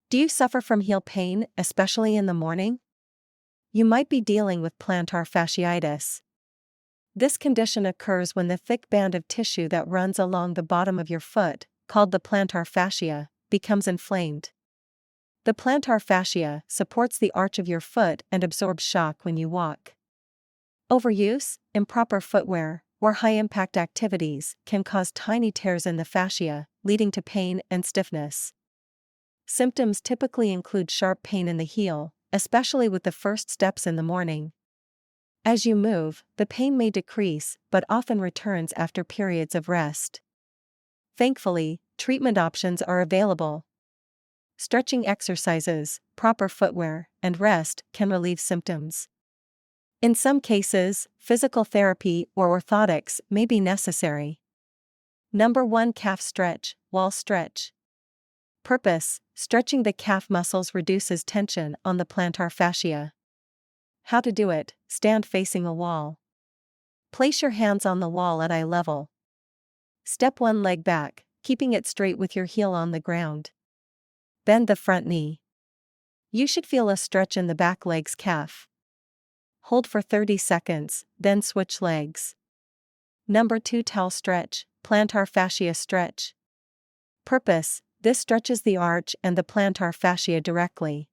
Do you suffer from heel pain, especially in the morning? You might be dealing with plantar fasciitis. This condition occurs when the thick band of tissue that runs along the bottom of your foot, called the plantar fascia, becomes inflamed. The plantar fascia supports the arch of your foot and absorbs shock when you walk. Overuse, improper footwear, or high-impact activities can cause tiny tears in the fascia, leading to pain and stiffness. Symptoms typically include sharp pain in the heel, especially with the first steps in the morning. As you move, the pain may decrease but often returns after periods of rest. Thankfully, treatment options are available. Stretching exercises, proper footwear, and rest can relieve symptoms. In some cases, physical therapy or orthotics may be necessary. Number 1. Calf stretch, wall stretch. Purpose: stretching the calf muscles reduces tension on the plantar fascia. How to do it: stand facing a wall. Place your hands on the wall at eye level. Step one leg back, keeping it straight with your heel on the ground. Bend the front knee. You should feel a stretch in the back leg's calf. Hold for 30 seconds, then switch legs. Number 2. Towel stretch, plantar fascia stretch. Purpose: this stretches the arch and the plantar fascia directly.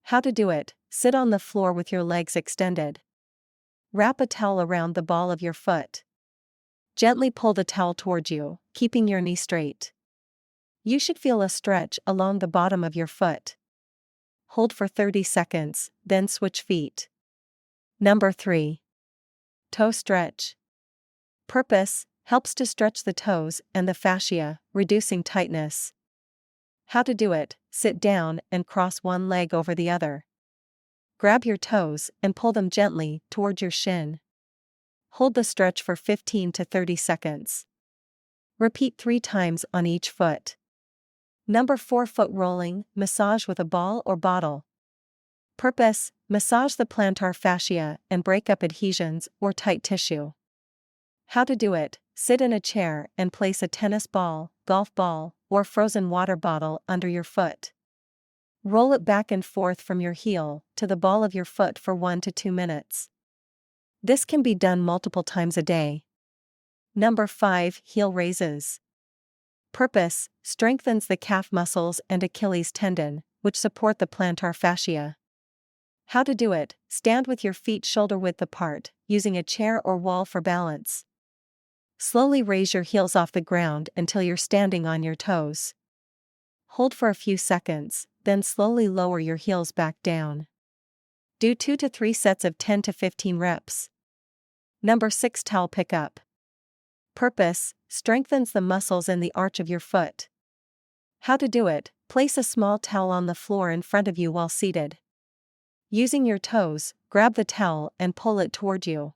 How to do it: sit on the floor with your legs extended. Wrap a towel around the ball of your foot. Gently pull the towel toward you, keeping your knee straight. You should feel a stretch along the bottom of your foot. Hold for 30 seconds, then switch feet. Number 3. Toe stretch. Purpose: helps to stretch the toes and the fascia, reducing tightness. How to do it: sit down and cross one leg over the other. Grab your toes and pull them gently toward your shin. Hold the stretch for 15 to 30 seconds. Repeat 3 times on each foot. Number 4. Foot rolling, massage with a ball or bottle. Purpose: massage the plantar fascia and break up adhesions or tight tissue. How to do it: sit in a chair and place a tennis ball, golf ball, or frozen water bottle under your foot. Roll it back and forth from your heel to the ball of your foot for 1 to 2 minutes. This can be done multiple times a day. Number 5. Heel raises. Purpose: strengthens the calf muscles and Achilles tendon, which support the plantar fascia. How to do it: stand with your feet shoulder width apart, using a chair or wall for balance. Slowly raise your heels off the ground until you're standing on your toes. Hold for a few seconds, then slowly lower your heels back down. Do 2 to 3 sets of 10 to 15 reps. Number 6. Towel pickup. Purpose: strengthens the muscles in the arch of your foot. How to do it: place a small towel on the floor in front of you while seated. Using your toes, grab the towel and pull it toward you.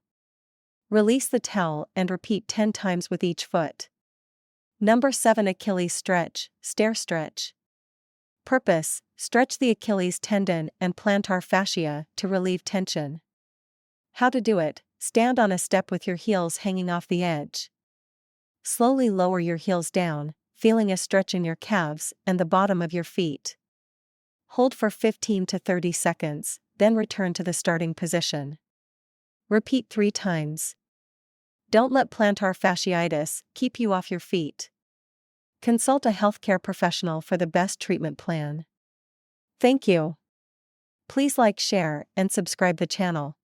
Release the towel and repeat 10 times with each foot. Number 7. Achilles stretch, stair stretch. Purpose: stretch the Achilles tendon and plantar fascia to relieve tension. How to do it: stand on a step with your heels hanging off the edge. Slowly lower your heels down, feeling a stretch in your calves and the bottom of your feet. Hold for 15 to 30 seconds, then return to the starting position. Repeat 3 times. Don't let plantar fasciitis keep you off your feet. Consult a healthcare professional for the best treatment plan. Thank you. Please like, share, and subscribe the channel.